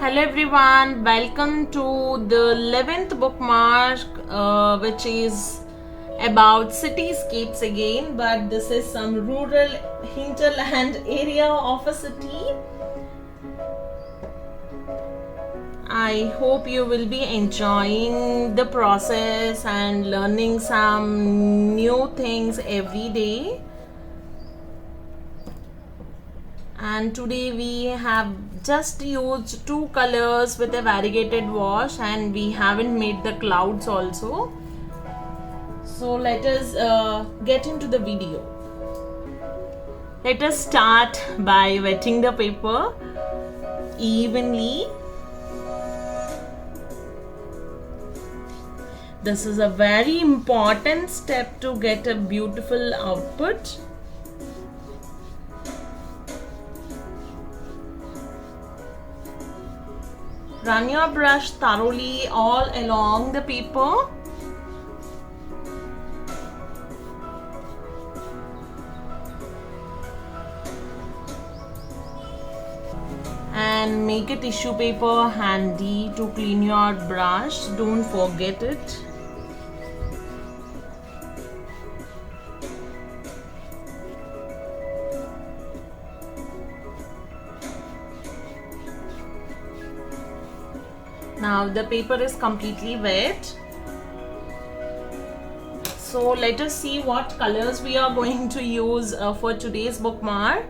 Hello everyone, welcome to the 11th bookmark, which is about cityscapes again, but this is some rural hinterland area of a city. I hope you will be enjoying the process and learning some new things every day. And today we have just used two colors with a variegated wash, and we haven't made the clouds also. So let us get into the video. Let us start by wetting the paper evenly. This is a very important step to get a beautiful output. Run your brush thoroughly all along the paper. And make a tissue paper handy to clean your brush. Don't forget it. Now the paper is completely wet. So let us see what colors we are going to use for today's bookmark.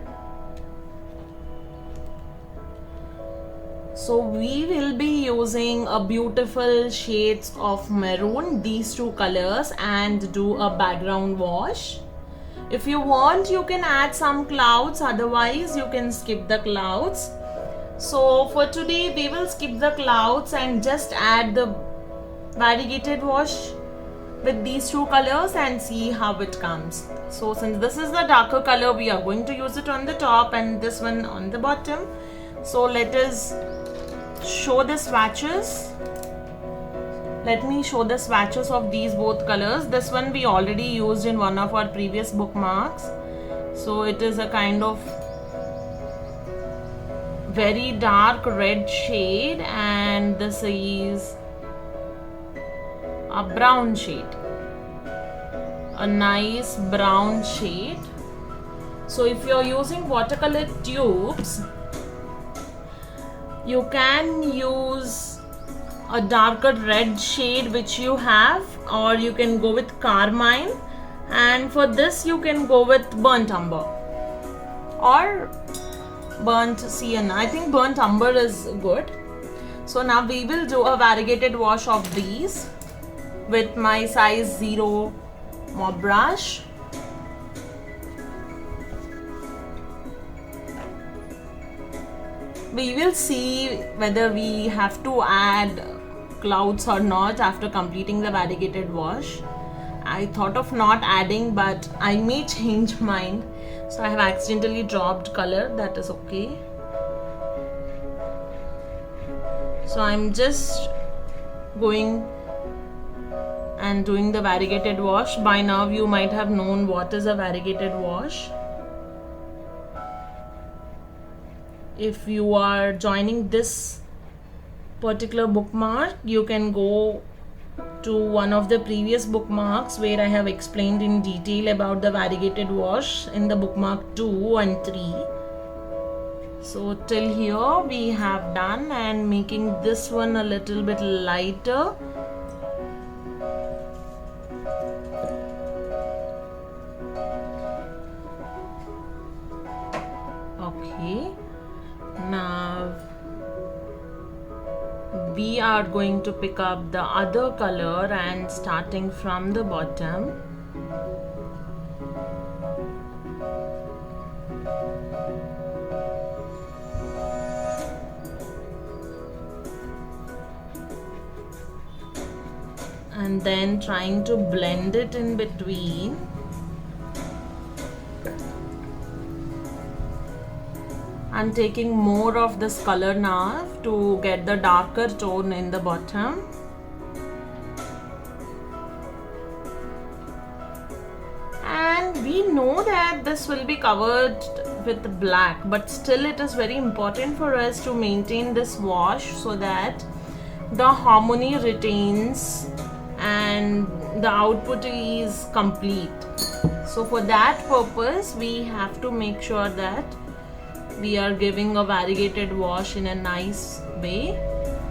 So we will be using a beautiful shades of maroon, these two colors, and do a background wash. If you want, you can add some clouds, otherwise you can skip the clouds. So for today we will skip the clouds and just add the variegated wash with these two colors and see how it comes. So since this is the darker color, we are going to use it on the top and this one on the bottom. So let us show the swatches. Let me show the swatches of these both colors. This one we already used in one of our previous bookmarks. So it is a kind of very dark red shade, and this is a brown shade, a nice brown shade. So if you are using watercolor tubes, you can use a darker red shade which you have, or you can go with carmine, and for this you can go with burnt umber or burnt sienna. I think burnt umber is good. So now we will do a variegated wash of these with my size 0 mop brush. We will see whether we have to add clouds or not after completing the variegated wash. I thought of not adding, but I may change mind. So I have accidentally dropped color, that is okay. So I'm just going and doing the variegated wash. By now you might have known what is a variegated wash. If you are joining this particular bookmark, you can go to one of the previous bookmarks where I have explained in detail about the variegated wash in the bookmark 2 and 3. So till here we have done, and making this one a little bit lighter. Okay, now we are going to pick up the other color and starting from the bottom. And then trying to blend it in between. I'm taking more of this color now to get the darker tone in the bottom. And we know that this will be covered with black, but still it is very important for us to maintain this wash so that the harmony retains and the output is complete. So for that purpose we have to make sure that we are giving a variegated wash in a nice way.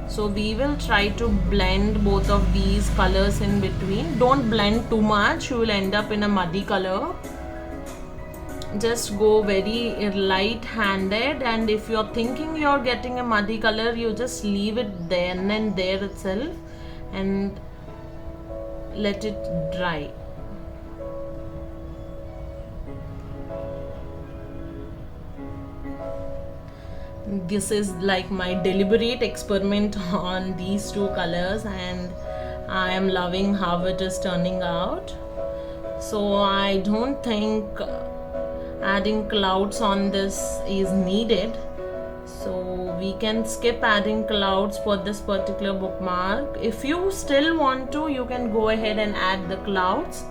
So we will try to blend both of these colors in between. Don't blend too much, you will end up in a muddy color. Just go very light handed, and if you're thinking you're getting a muddy color, you just leave it then and there itself and let it dry. This is like my deliberate experiment on these two colors, and I am loving how it is turning out. So I don't think adding clouds on this is needed, so we can skip adding clouds for this particular bookmark. If you still want to, you can go ahead and add the clouds.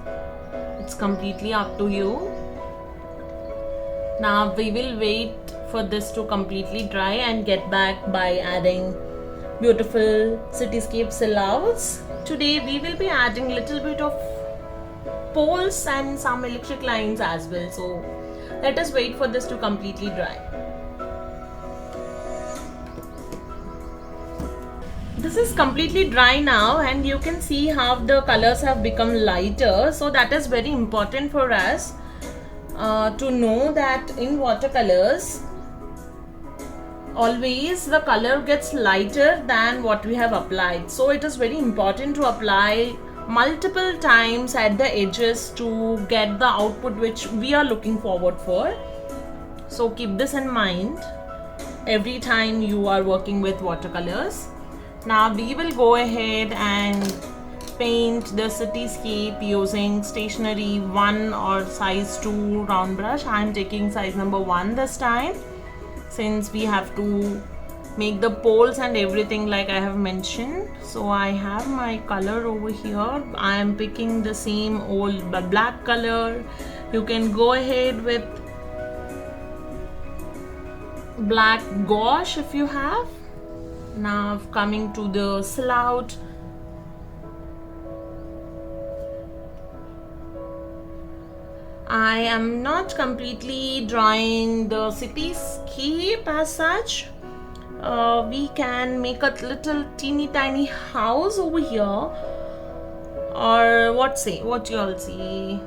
It's completely up to you. Now we will wait for this to completely dry and get back by adding beautiful cityscape silhouettes. Today we will be adding little bit of poles and some electric lines as well, so let us wait for this to completely dry. This is completely dry now, and you can see how the colors have become lighter. So that is very important for us to know that in watercolors always the color gets lighter than what we have applied. So it is very important to apply multiple times at the edges to get the output which we are looking forward for. So keep this in mind every time you are working with watercolors. Now we will go ahead and paint the cityscape using stationery 1 or size 2 round brush. I am taking size number 1 this time, since we have to make the poles and everything like I have mentioned. So I have my color over here. I am picking the same old black color. You can go ahead with black gouache if you have. Now coming to the silhouette, I am not completely drawing the cityscape as such. We can make a little teeny tiny house over here, or what you all see.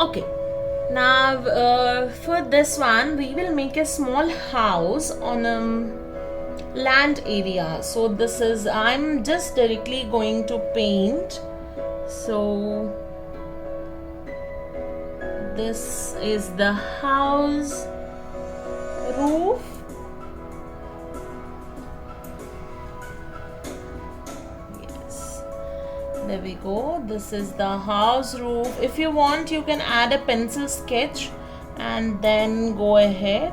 Okay, now for this one we will make a small house on a land area. So this is, I'm just directly going to paint. So this is the house roof. There we go. This is the house roof. If you want, you can add a pencil sketch and then go ahead.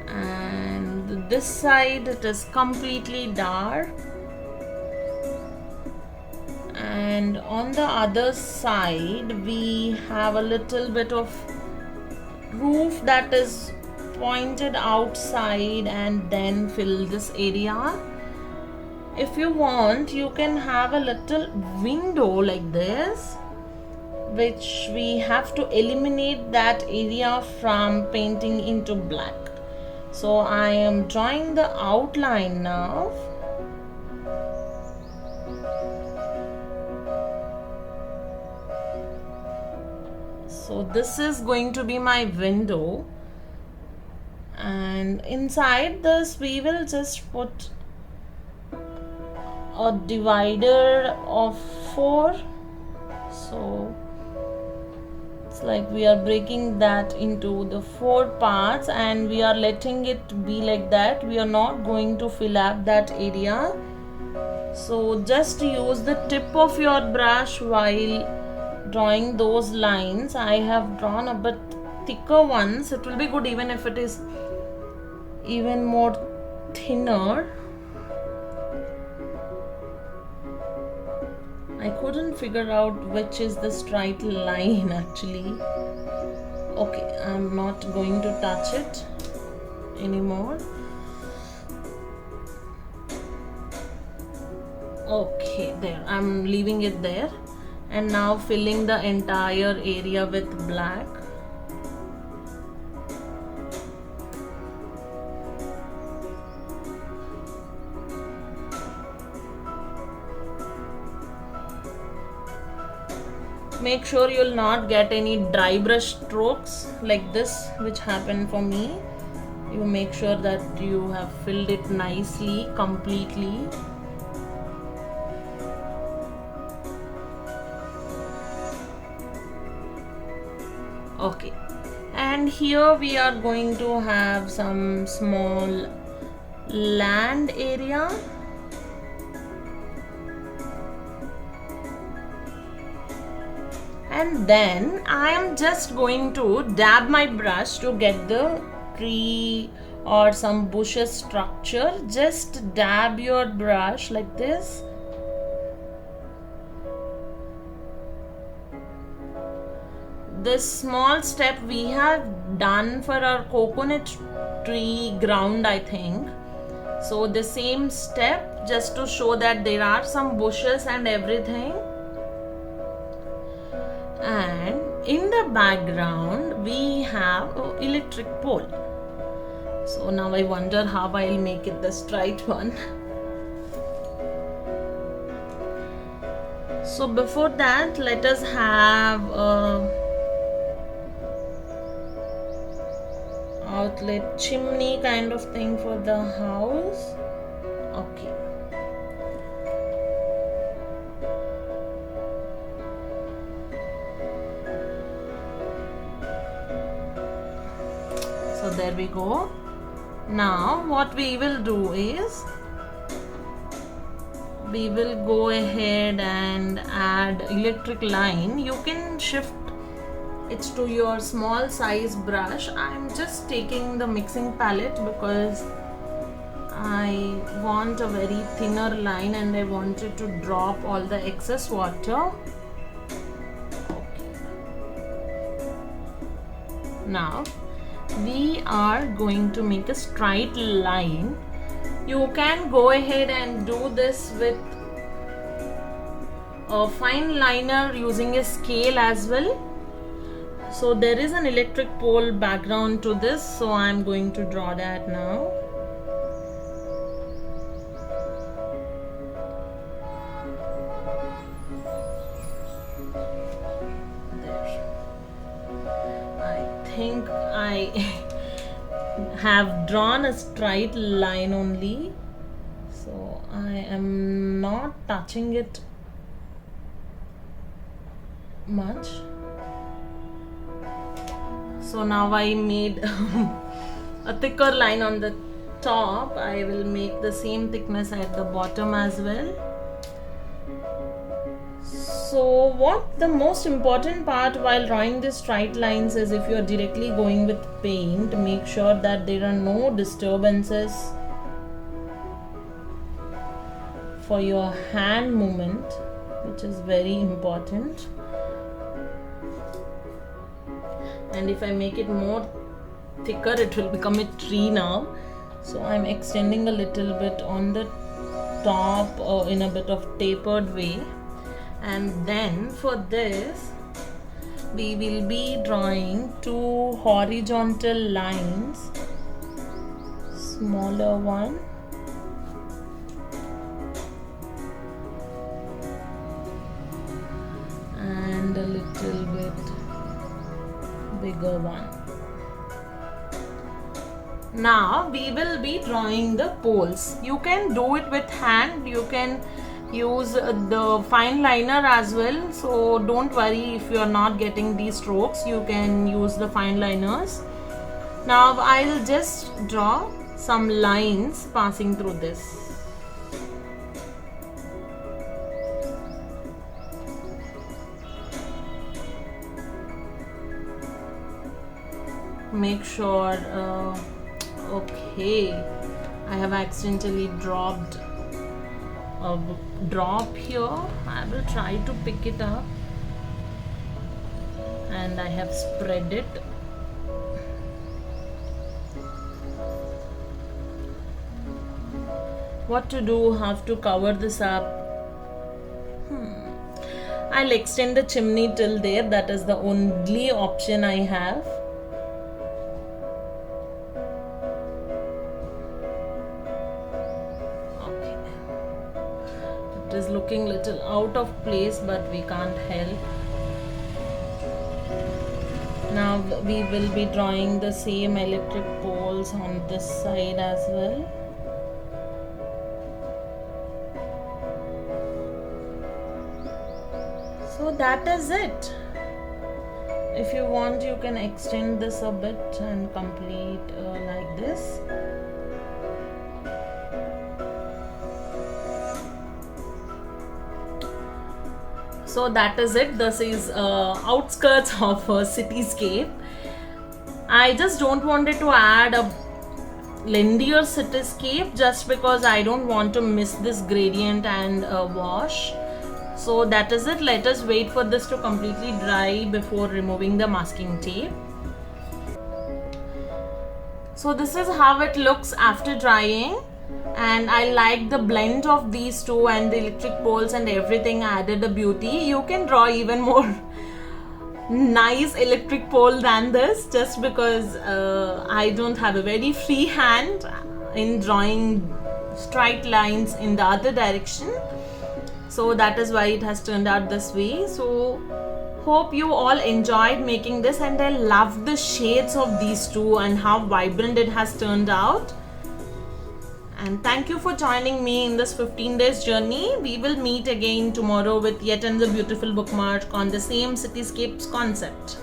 And this side it is completely dark. And on the other side we have a little bit of roof that is pointed outside, and then fill this area. If you want, you can have a little window like this, which we have to eliminate that area from painting into black. So I am drawing the outline now. So this is going to be my window, and inside this we will just put a divider of 4. So it's like we are breaking that into the 4 parts, and we are letting it be like that. We are not going to fill up that area. So just use the tip of your brush while drawing those lines. I have drawn a bit thicker ones. It will be good even if it is even more thinner. I couldn't figure out which is the straight line actually. Okay, I'm not going to touch it anymore. Okay, there, I'm leaving it there, and now filling the entire area with black. Make sure you'll not get any dry brush strokes like this, which happened for me. You make sure that you have filled it nicely, completely. Okay, and here we are going to have some small land area. And then I am just going to dab my brush to get the tree or some bushes structure. Just dab your brush like this. This small step we have done for our coconut tree ground, I think. So the same step, just to show that there are some bushes and everything. And in the background we have an electric pole. So now I wonder how I'll make it the straight one. So before that, let us have a outlet chimney kind of thing for the house. Okay. So there we go. Now what we will do is we will go ahead and add electric line. You can shift it to your small size brush. I'm just taking the mixing palette because I want a very thinner line and I wanted to drop all the excess water. Okay. Now we are going to make a straight line. You can go ahead and do this with a fine liner using a scale as well. So there is an electric pole background to this, so I am going to draw that now. There. I think I have drawn a straight line only, so I am not touching it much. So now I made a thicker line on the top. I will make the same thickness at the bottom as well. So what the most important part while drawing these straight lines is, if you are directly going with paint, make sure that there are no disturbances for your hand movement, which is very important. And if I make it more thicker, it will become a tree now. So I'm extending a little bit on the top in a bit of tapered way. And then for this, we will be drawing two horizontal lines, smaller one and a little bit bigger one. Now we will be drawing the poles. You can do it with hand, you can use the fine liner as well, so don't worry if you are not getting these strokes, you can use the fine liners. Now I'll just draw some lines passing through this. make sure. Okay, I have accidentally dropped a drop here. I will try to pick it up, and I have spread it. What to do? How to cover this up? I'll extend the chimney till there. That is the only option I have. Okay. It is looking little out of place, but we can't help. Now we will be drawing the same electric poles on this side as well. So that is it. If you want, you can extend this a bit and complete like this. So that is it. This is outskirts of a cityscape. I just don't want it to add a lengthier cityscape just because I don't want to miss this gradient and wash. So that is it. Let us wait for this to completely dry before removing the masking tape. So this is how it looks after drying, and I like the blend of these two, and the electric poles and everything added a beauty. You can draw even more nice electric pole than this, just because I don't have a very free hand in drawing straight lines in the other direction. So that is why it has turned out this way. So hope you all enjoyed making this, and I love the shades of these two and how vibrant it has turned out. And thank you for joining me in this 15 days journey. We will meet again tomorrow with yet another beautiful bookmark on the same cityscapes concept.